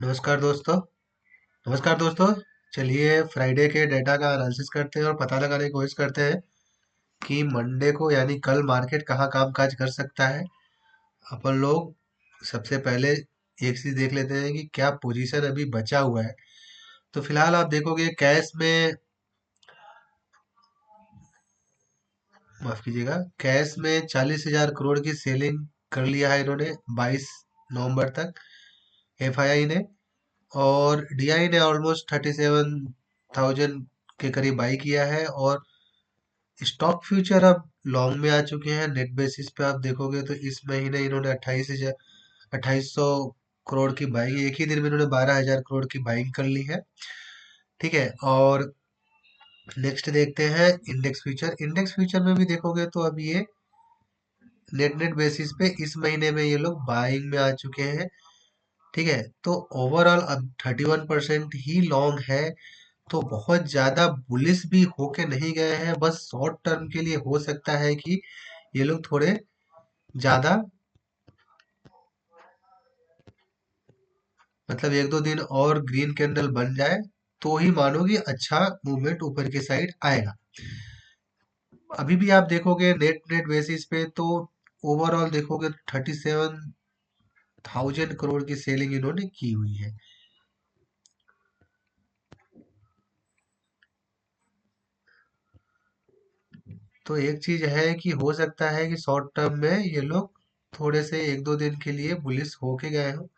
नमस्कार दोस्तों। नमस्कार दोस्तों। चलिए फ्राइडे के डेटा का एनालिसिस करते हैं और पता लगाने की कोशिश करते हैं कि मंडे को यानी कल मार्केट कहाँ कामकाज कर सकता है। अपन लोग सबसे पहले एक चीज देख लेते हैं कि क्या पोजीशन अभी बचा हुआ है। तो फिलहाल आप देखोगे कैश में, माफ कीजिएगा, कैश में 40,000 करोड़ की सेलिंग कर लिया है इन्होंने 22 नवंबर तक, एफआईआई ने। और डीआई ने ऑलमोस्ट 37,000 के करीब बाई किया है। और स्टॉक फ्यूचर अब लॉन्ग में आ चुके हैं। नेट बेसिस पे आप देखोगे तो इस महीने इन्होंने 2800 करोड़ की बाइंग, एक ही दिन में इन्होंने 12,000 करोड़ की बाइंग कर ली है। ठीक है। और नेक्स्ट देखते हैं इंडेक्स फ्यूचर। इंडेक्स फ्यूचर में भी देखोगे तो अब ये नेट नेट बेसिस पे इस महीने में ये लोग बाइंग में आ चुके हैं। ठीक है। तो ओवरऑल अब 31% ही लॉन्ग है। तो बहुत ज्यादा बुलिश भी होके नहीं गए हैं, बस शॉर्ट टर्म के लिए हो सकता है कि ये लोग थोड़े ज्यादा, मतलब एक दो दिन और ग्रीन कैंडल बन जाए तो ही मानो कि अच्छा मूवमेंट ऊपर की साइड आएगा। अभी भी आप देखोगे नेट नेट बेसिस पे तो ओवरऑल देखोगे 37,000 करोड़ की सेलिंग इन्होंने की हुई है। तो एक चीज है कि हो सकता है कि शॉर्ट टर्म में ये लोग थोड़े से एक दो दिन के लिए बुलिश होके गए हो।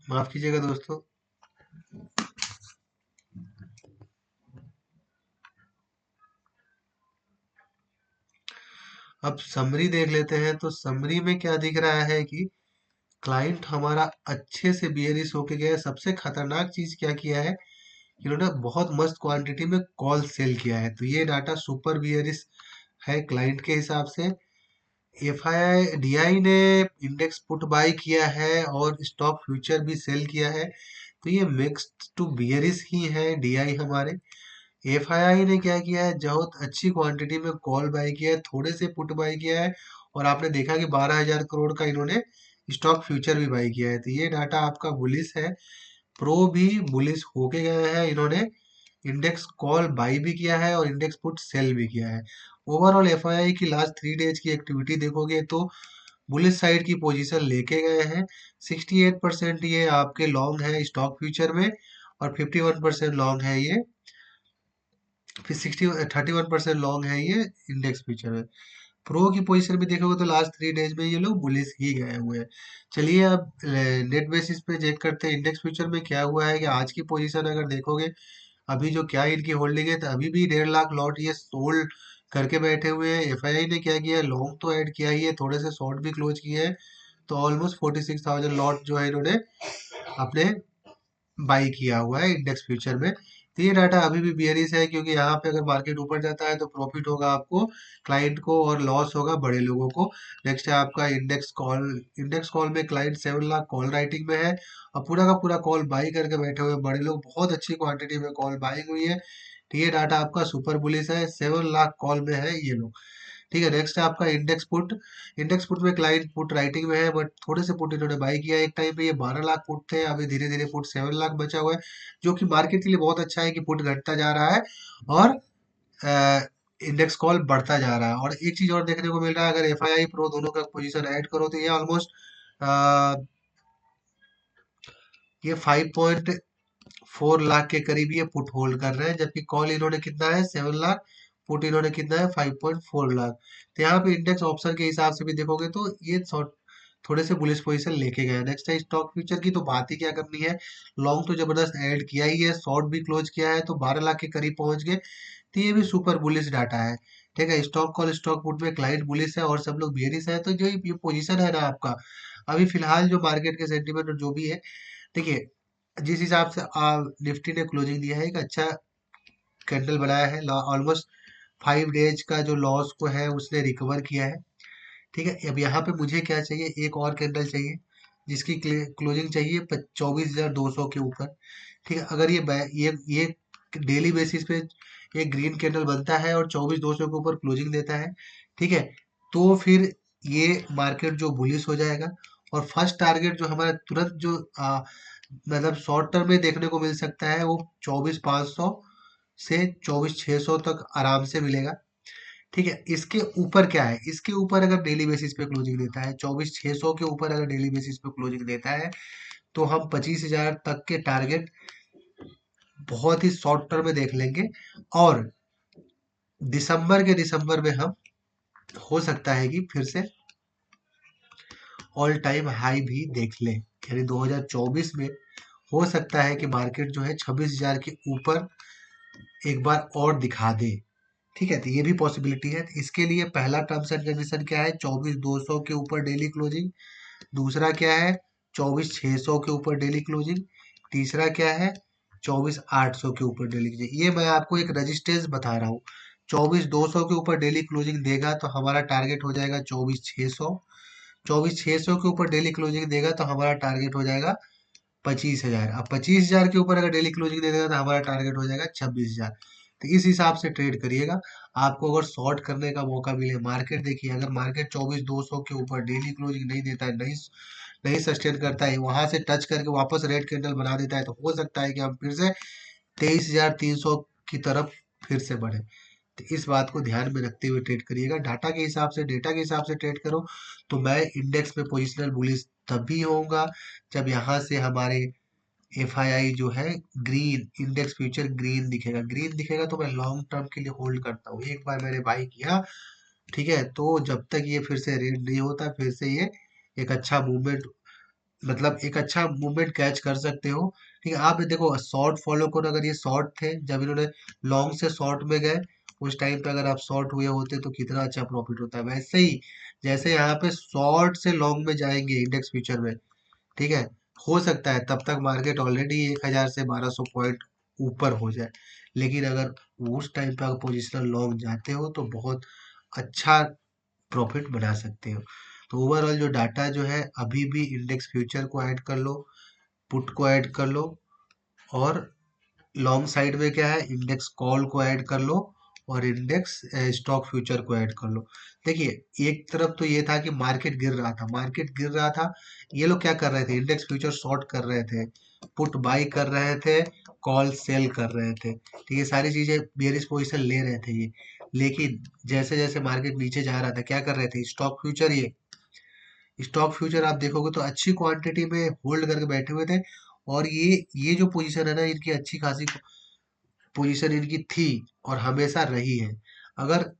माफ कीजिएगा दोस्तों। अब समरी देख लेते हैं तो समरी में क्या दिख रहा है कि क्लाइंट हमारा अच्छे से बियरिश होके गया है। सबसे खतरनाक चीज क्या किया है, इन्होंने बहुत मस्त क्वांटिटी में कॉल सेल किया है। तो ये डाटा सुपर बियरिश है क्लाइंट के हिसाब से। एफआईआई डीआई ने इंडेक्स पुट बाय किया है और स्टॉक फ्यूचर भी सेल किया है। तो ये मिक्स्ड टू बियरिश ही है डीआई हमारे। एफआईआई ने क्या किया है, बहुत अच्छी क्वांटिटी में कॉल बाय किया है, थोड़े से पुट बाय किया है। और आपने देखा कि 12,000 करोड़ का इन्होंने स्टॉक फ्यूचर भी बाय किया है। तो ये डाटा आपका बुलिश है। प्रो भी बुलिश होके गए हैं, इन्होंने इंडेक्स कॉल बाई भी किया है और इंडेक्स पुट सेल भी किया है। ओवरऑल एफआईआई की लास्ट 3 डेज की एक्टिविटी देखोगे तो बुलिश साइड की पोजीशन लेके गए हैं। 68% ये आपके लॉन्ग है स्टॉक फ्यूचर में, और 51% लॉन्ग है ये, फिर 31% लॉन्ग है ये इंडेक्स फ्यूचर में। प्रो की पोजीशन भी देखोगे तो लास्ट 3 डेज में ये लोग बुलिश ही गए हुए हैं। चलिए अब नेट बेसिस पे चेक करते हैं इंडेक्स फ्यूचर में क्या हुआ है। कि आज की पोजीशन अगर देखोगे, अभी जो क्या इनकी होल्डिंग है, तो अभी भी 1.5 लाख लॉट ये सोल्ड करके बैठे हुए हैं। एफआईआई ने क्या किया है, लॉन्ग तो ऐड किया ही है, थोड़े से शॉर्ट भी क्लोज किए हैं। तो ऑलमोस्ट 46,000 लॉट जो है इन्होंने अपने बाई किया हुआ है इंडेक्स फ्यूचर में। तो ये डाटा अभी भी बियरिश है, क्योंकि यहाँ पे अगर मार्केट ऊपर जाता है तो प्रॉफिट होगा आपको, क्लाइंट को, और लॉस होगा बड़े लोगों को। नेक्स्ट है आपका इंडेक्स कॉल। इंडेक्स कॉल में क्लाइंट 7 लाख कॉल राइटिंग में है, और पूरा का पूरा कॉल बाई करके बैठे हुए हैं बड़े लोग। बहुत अच्छी क्वांटिटी में कॉल बाइंग हुई है। तो ये डाटा आपका सुपर बुलिश है, 7 लाख कॉल में है ये लोग। ठीक है। नेक्स्ट है आपका इंडेक्स पुट। इंडेक्स पुट में क्लाइंट पुट राइटिंग में है, बट थोड़े से पुट इन्होंने बाई किया है। एक टाइम पे ये 12 लाख पुट थे, अभी धीरे धीरे पुट 7 लाख बचा हुआ है, जो कि मार्केट के लिए बहुत अच्छा है कि पुट घटता जा रहा है और इंडेक्स कॉल बढ़ता जा रहा है। और एक चीज और देखने को मिल रहा है, अगर एफआईआई प्रो दोनों का पोजीशन ऐड करो तो ये ऑलमोस्ट ये 5.4 लाख के करीब ये पुट होल्ड कर रहे हैं, जबकि कॉल इन्होंने कितना है, 7 लाख। पुट इन्होंने कितना है, 5.4 लाख। तो यहाँ पे इंडेक्स ऑप्शन के हिसाब से भी देखोगे तो ये शॉर्ट, थोड़े से बुलिश पोजीशन लेके गए। नेक्स्ट है स्टॉक फ्यूचर की, तो बात ही क्या करनी है। लॉन्ग तो जबरदस्त ऐड किया ही है, शॉर्ट भी क्लोज किया है, तो 12 लाख के करीब पहुंच गए। तो ये भी सुपर बुलिश डाटा है। ठीक है। स्टॉक कॉल स्टॉक पुट में क्लाइंट बुलिश है और सब लोग बेरिश है। तो जो ये पोजीशन है ना आपका, अभी फिलहाल जो मार्केट के सेंटीमेंट जो भी है, देखिए जिस हिसाब से निफ्टी ने क्लोजिंग दिया है, एक अच्छा कैंडल बनाया है। ऑलमोस्ट 5 डेज का जो लॉस को है उसने रिकवर किया है। ठीक है। अब यहाँ पे मुझे क्या चाहिए, एक और कैंडल चाहिए जिसकी क्लोजिंग चाहिए 24,200 के ऊपर। ठीक है। अगर ये डेली बेसिस पे एक ग्रीन कैंडल बनता है और 24,200 के ऊपर क्लोजिंग देता है, ठीक है, तो फिर ये मार्केट जो बुलिश हो जाएगा। और फर्स्ट टारगेट जो हमारा तुरंत जो मतलब शॉर्ट टर्म में देखने को मिल सकता है वो 24,500 से 24,600 तक आराम से मिलेगा, ठीक है। इसके ऊपर क्या है, इसके ऊपर अगर डेली बेसिस पे क्लोजिंग देता है 24,600 के ऊपर अगर डेली बेसिस पे क्लोजिंग देता है तो हम 25,000 तक के टारगेट बहुत ही शॉर्ट टर्म में देख लेंगे। और दिसंबर में हम हो सकता है कि फिर से ऑल टाइम हाई भी देख लें, यानी 2024 में हो सकता है कि मार्केट जो है 26,000 के ऊपर एक बार और दिखा दे, ठीक है। तो ये भी पॉसिबिलिटी है। तो इसके लिए पहला टर्म्स एंड कंडीशन क्या है, 24,200 के ऊपर डेली क्लोजिंग। दूसरा क्या है, 24,600 के ऊपर डेली क्लोजिंग। तीसरा क्या है, 24,800 के ऊपर डेली क्लोजिंग। ये मैं आपको एक रजिस्टेंस बता रहा हूँ। 24,200 के ऊपर डेली क्लोजिंग देगा तो हमारा टारगेट हो जाएगा 24,600। 24,600 के ऊपर डेली क्लोजिंग देगा तो हमारा टारगेट हो जाएगा 25,000। अब 25,000 के ऊपर अगर डेली क्लोजिंग दे देगा तो हमारा टारगेट हो जाएगा 26,000। तो इस हिसाब से ट्रेड करिएगा। आपको अगर शॉर्ट करने का मौका मिले, मार्केट देखिए, अगर मार्केट 24,200 के ऊपर डेली क्लोजिंग नहीं देता है, नहीं नहीं सस्टेन करता है, वहां से टच करके वापस रेड कैंडल बना देता है, तो हो सकता है कि हम फिर से 23,300 की तरफ फिर से बढ़े। तो इस बात को ध्यान में रखते हुए ट्रेड करिएगा। डाटा के हिसाब से, डेटा के हिसाब से ट्रेड करो तो मैं इंडेक्स में पोजिशनल बुलिश तभी होऊंगा जब यहाँ से हमारे एफआईआई जो है ग्रीन, इंडेक्स फ्यूचर ग्रीन दिखेगा। ग्रीन दिखेगा तो मैं लॉन्ग टर्म के लिए होल्ड करता हूँ। एक बार मैंने बाई किया, ठीक है, तो जब तक ये फिर से रेड नहीं होता, फिर से ये एक अच्छा मूवमेंट, मतलब एक अच्छा मूवमेंट कैच कर सकते हो, ठीक है। आप देखो शॉर्ट फॉलो करो, अगर ये शॉर्ट थे, जब इन्होंने लॉन्ग से शॉर्ट में गए, उस टाइम पे अगर आप शॉर्ट हुए होते तो कितना अच्छा प्रॉफिट होता है। वैसे ही जैसे यहाँ पे शॉर्ट से लॉन्ग में जाएंगे इंडेक्स फ्यूचर में, ठीक है, हो सकता है तब तक मार्केट ऑलरेडी 1,000 से 1,200 पॉइंट ऊपर हो जाए। लेकिन अगर उस टाइम पे अगर पोजिशनल लॉन्ग जाते हो तो बहुत अच्छा प्रॉफिट बना सकते हो। तो ओवरऑल जो डाटा जो है, अभी भी इंडेक्स फ्यूचर को ऐड कर लो, पुट को ऐड कर लो, और लॉन्ग साइड में क्या है, इंडेक्स कॉल को ऐड कर लो, और इंडेक्स स्टॉक फ्यूचर को ऐड कर लो। देखिए एक तरफ तो ये था कि मार्केट गिर रहा था, मार्केट गिर रहा था, ये लोग क्या कर रहे थे, इंडेक्स फ्यूचर शॉर्ट कर रहे थे, पुट बाई कर रहे थे, कॉल सेल कर रहे थे, ठीक है, सारी चीजें बेरिश पोजिशन ले रहे थे ये। लेकिन जैसे जैसे मार्केट नीचे जा रहा था, क्या कर रहे थे, स्टॉक फ्यूचर, ये स्टॉक फ्यूचर आप देखोगे तो अच्छी क्वांटिटी में होल्ड करके बैठे हुए थे। और ये जो पोजीशन है ना, इनकी अच्छी खासी पोजीशन इनकी थी और हमेशा रही है। अगर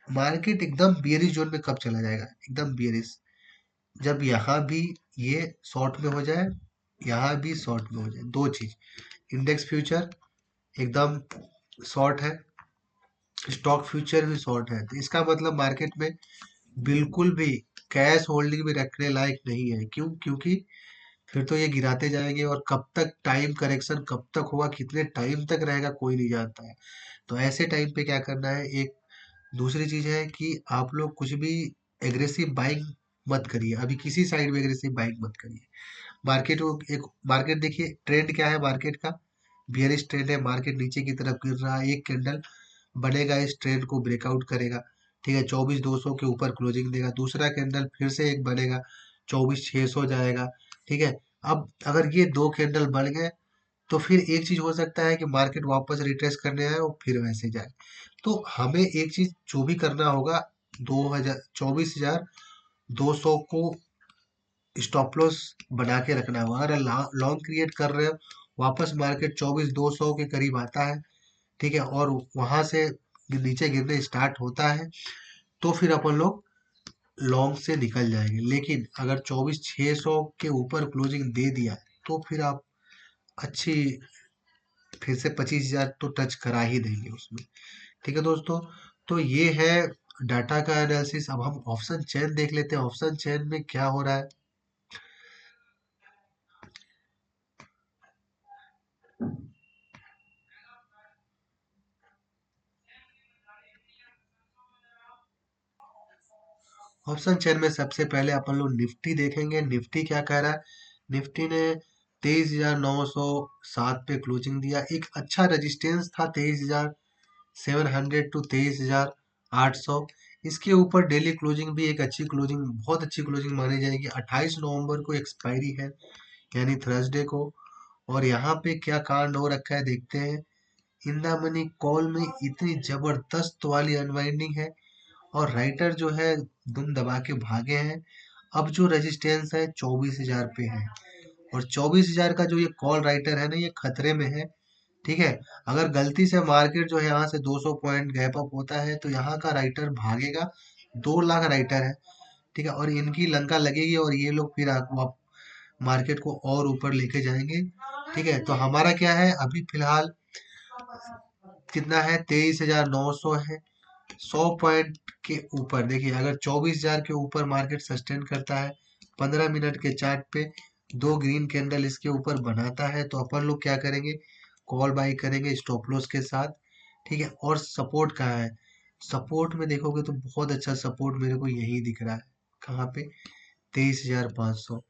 मार्केट एकदम बियरिश जोन में कब चला जाएगा, एकदम बियरिश, जब यहाँ भी ये शॉर्ट में हो जाए, यहाँ भी शॉर्ट में हो जाए, दो चीज, इंडेक्स फ्यूचर एकदम शॉर्ट है, स्टॉक फ्यूचर भी शॉर्ट है, तो इसका मतलब मार्केट में बिल्कुल भी कैश होल्डिंग भी रखने लायक नहीं है। क्यों? क्योंकि फिर तो ये गिराते जाएंगे और कब तक टाइम करेक्शन कब तक होगा, कितने टाइम तक रहेगा, कोई नहीं जानता है। तो ऐसे टाइम पे क्या करना है, एक दूसरी चीज है कि आप लोग कुछ भी एग्रेसिव बाइंग मत करिए, अभी किसी साइड में एग्रेसिव बाइंग मत करिए। मार्केट को एक, मार्केट देखिए ट्रेंड क्या है मार्केट का, बियरिश ट्रेंड है, मार्केट नीचे की तरफ गिर रहा है, एक कैंडल बनेगा, इस ट्रेंड को ब्रेकआउट करेगा, ठीक है, 24,200 के ऊपर क्लोजिंग देगा, दूसरा कैंडल फिर से एक बनेगा, 24,600 जाएगा, ठीक है। अब अगर ये दो कैंडल बन गए तो फिर एक चीज हो सकता है कि मार्केट वापस रिट्रेस करने आए और फिर वैसे जाए। तो हमें एक चीज जो भी करना होगा, 24,200 को स्टॉप लॉस बना के रखना होगा। अगर लॉन्ग क्रिएट कर रहे हो, वापस मार्केट 24,200 के करीब आता है, ठीक है, और वहां से नीचे गिरने स्टार्ट होता है, तो फिर अपन लोग लॉन्ग से निकल जाएंगे। लेकिन अगर 24,600 के ऊपर क्लोजिंग दे दिया तो फिर आप अच्छी, फिर से 25,000 तो टच करा ही देंगे उसमें, ठीक है दोस्तों। तो ये है डाटा का एनालिसिस। अब हम ऑप्शन चेन देख लेते हैं, ऑप्शन चेन में क्या हो रहा है। ऑप्शन चेन में सबसे पहले अपन लोग निफ्टी देखेंगे, निफ्टी क्या कह रहा है। निफ्टी ने 23,907 पे क्लोजिंग दिया। एक अच्छा रेजिस्टेंस था 23,700 टू 23,800। इसके ऊपर डेली क्लोजिंग भी एक अच्छी क्लोजिंग, बहुत अच्छी क्लोजिंग मानी जाएगी। 28 नवंबर को एक्सपायरी है, यानी थर्सडे को। और यहाँ पे क्या कांड हो रखा है देखते हैं। इन द मनी कॉल में इतनी जबरदस्त वाली अनवाइंडिंग है और राइटर जो है दुम दबा के भागे हैं। अब जो रेजिस्टेंस है 24,000 पे है, और 24,000 का जो ये कॉल राइटर है ना, ये खतरे में है। ठीक है, अगर गलती से मार्केट जो है यहाँ से 200 पॉइंट गैप अप होता है तो यहाँ का राइटर भागेगा। 2 लाख राइटर है। ठीक है, और इनकी लंका लगेगी और ये लोग फिर मार्केट को और ऊपर लेके जाएंगे। ठीक है, तो हमारा क्या है अभी फिलहाल कितना है, 23,900 है। 100 पॉइंट के ऊपर देखिए, अगर 24,000 के ऊपर मार्केट सस्टेन करता है 15 मिनट के चार्ट पे, 2 ग्रीन कैंडल इसके ऊपर बनाता है, तो अपन लोग क्या करेंगे, कॉल बाई करेंगे स्टॉप लॉस के साथ। ठीक है, और सपोर्ट कहाँ है, सपोर्ट में देखोगे तो बहुत अच्छा सपोर्ट मेरे को यही दिख रहा है। कहाँ पे, 23,500।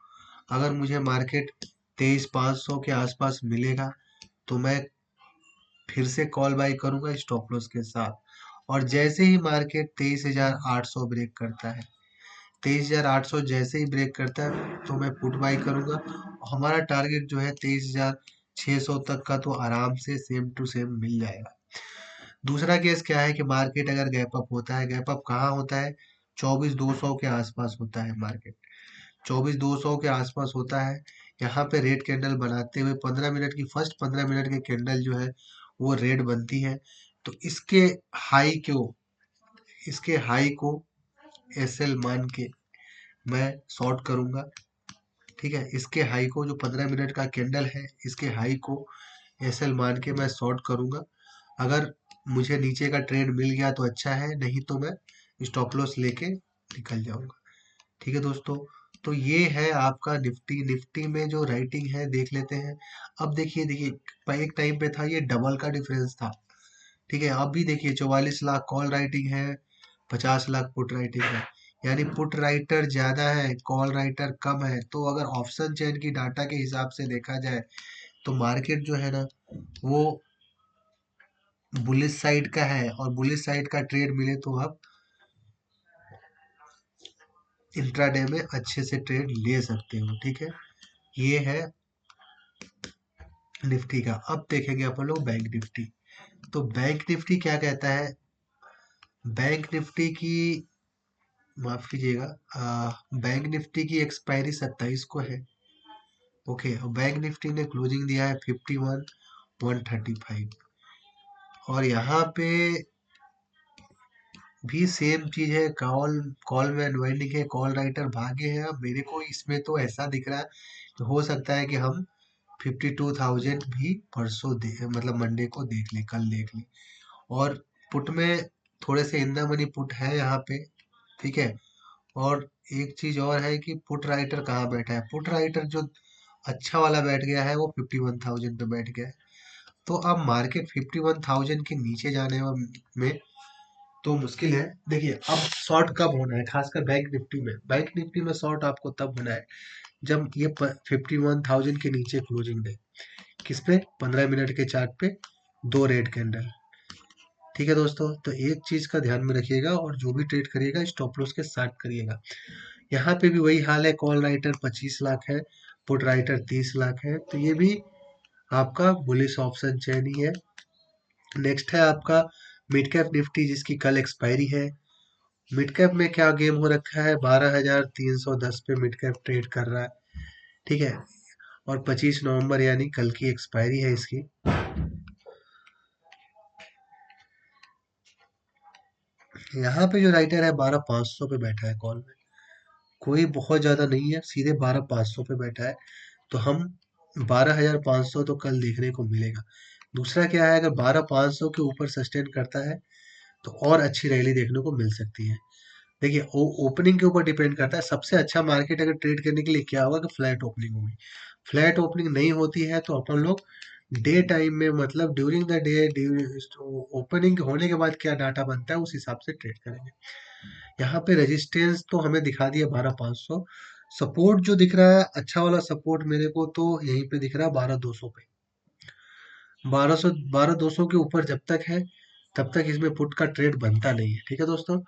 अगर मुझे मार्केट 23,500 के आसपास मिलेगा तो मैं फिर से कॉल बाई करूंगा स्टॉप लॉस के साथ। और जैसे ही मार्केट 23,800 ब्रेक करता है, 23,800 जैसे ही ब्रेक करता है तो मैं पुट बाई करूंगा। हमारा टारगेट जो है 23,600 तक का तो आराम से सेम टू सेम मिल जाएगा। दूसरा केस क्या है कि मार्केट अगर गैप अप होता है, गैप अप कहाँ होता है, 24,200 के आसपास होता है मार्केट। 24,200 के आसपास होता है। यहाँ पे रेड कैंडल बनाते हुए 15 मिनट की, फर्स्ट 15 मिनट की कैंडल जो है वो रेड बनती है। तो इसके हाई को एस एल मान के मैं शॉर्ट करूंगा। ठीक है, इसके हाई को, जो 15 मिनट का कैंडल है, इसके हाई को एस एल मान के मैं शॉर्ट करूंगा। अगर मुझे नीचे का ट्रेड मिल गया तो अच्छा है, नहीं तो मैं स्टॉप लॉस लेके निकल जाऊंगा। ठीक है दोस्तों, तो ये है आपका निफ्टी। निफ्टी में जो राइटिंग है देख लेते हैं। अब देखिए देखिए, एक टाइम पे था ये डबल का डिफरेंस था। ठीक है, अब भी देखिए 44 लाख कॉल राइटिंग है, 50 लाख पुट राइटिंग है। यानी पुट राइटर ज्यादा है, कॉल राइटर कम है। तो अगर ऑप्शन चेन की डाटा के हिसाब से देखा जाए तो मार्केट जो है ना, वो बुलिश साइड का है, और बुलिश साइड का ट्रेड मिले तो आप इंट्राडे में अच्छे से ट्रेड ले सकते हो। ठीक है, ये है निफ्टी का। अब देखेंगे अपन लोग बैंक निफ्टी। तो बैंक निफ्टी क्या कहता है, बैंक निफ्टी की, माफ कीजिएगा, बैंक निफ्टी की एक्सपायरी 27 को है। ओके, और बैंक निफ्टी ने क्लोजिंग दिया है 51,135। और यहाँ पे भी सेम चीज है, कॉल कॉल में अनवाइंडिंग है, कॉल राइटर भागे हैं। अब मेरे को इसमें तो ऐसा दिख रहा है कि हो सकता है कि हम 52,000 भी परसों मतलब मंडे को देख ले, कल देख ले। और पुट में थोड़े से इन द मनी पुट है यहाँ पे। ठीक है, और एक चीज और है कि पुट राइटर कहाँ बैठा है, पुट राइटर जो अच्छा वाला बैठ गया है वो 51,000 पे बैठ गया है। तो अब मार्केट 51,000 के नीचे जाने में तो मुश्किल है। देखिए, अब शॉर्ट कब होना है, खासकर बैंक निफ्टी में, बैंक निफ्टी में शॉर्ट आपको तब होना है जब ये 51,000 के नीचे क्लोजिंग दे। किस पे, 15 मिनट के चार्ट पे, 2 रेड कैंडल। ठीक है दोस्तों, तो एक चीज का ध्यान में रखिएगा, और जो भी ट्रेड करिएगा स्टॉप लॉस के साथ करिएगा। यहाँ पे भी वही हाल है, कॉल राइटर 25 लाख है, पुट राइटर 30 लाख है। तो ये भी आपका बुलिश ऑप्शन चेन ही है। नेक्स्ट है आपका मिड कैप निफ्टी, जिसकी कल एक्सपायरी है। मिड कैप में क्या गेम हो रखा है, 12,310 पे मिड कैप ट्रेड कर रहा है। ठीक है, और 25 नवंबर यानी कल की एक्सपायरी है इसकी। यहाँ पे जो राइटर है 12,500 पे बैठा है कॉल में, कोई बहुत ज्यादा नहीं है, सीधे 12,500 पे बैठा है। तो हम 12,500 तो कल देखने को मिलेगा। दूसरा क्या है, अगर 12,500 के ऊपर सस्टेन करता है तो और अच्छी रैली देखने को मिल सकती है। देखिए, ओपनिंग के ऊपर डिपेंड करता है। सबसे अच्छा मार्केट अगर ट्रेड करने के लिए क्या होगा कि फ्लैट ओपनिंग होगी। फ्लैट ओपनिंग नहीं होती है तो अपन लोग डे टाइम में, मतलब ड्यूरिंग द डे, ओपनिंग होने के बाद क्या डाटा बनता है उस हिसाब से ट्रेड करेंगे। यहाँ पे रेजिस्टेंस तो हमें दिखा दिया 12,500। सपोर्ट जो दिख रहा है अच्छा वाला सपोर्ट मेरे को तो यहीं पे दिख रहा है 12,200 पे। 12,200 के ऊपर जब तक है तब तक इसमें पुट का ट्रेड बनता नहीं है, ठीक है दोस्तों।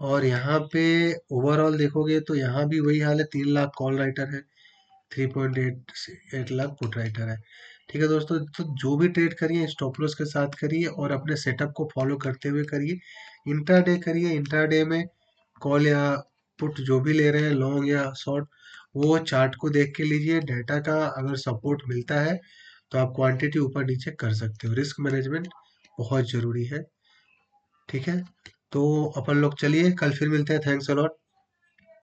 और यहाँ पे ओवरऑल देखोगे तो यहाँ भी वही हाल है, 3 लाख कॉल राइटर है, 3.8 लाख पुट राइटर है। ठीक है दोस्तों, तो जो भी ट्रेड करिए स्टॉप लॉस के साथ करिए और अपने सेटअप को फॉलो करते हुए करिए। इंट्राडे करिए, इंट्राडे में कॉल या पुट जो भी ले रहे हैं, लॉन्ग या शॉर्ट, वो चार्ट को देख के लीजिए। डेटा का अगर सपोर्ट मिलता है तो आप क्वांटिटी ऊपर नीचे कर सकते हो। रिस्क मैनेजमेंट बहुत जरूरी है, ठीक है। तो अपन लोग चलिए कल फिर मिलते हैं। Thanks a lot.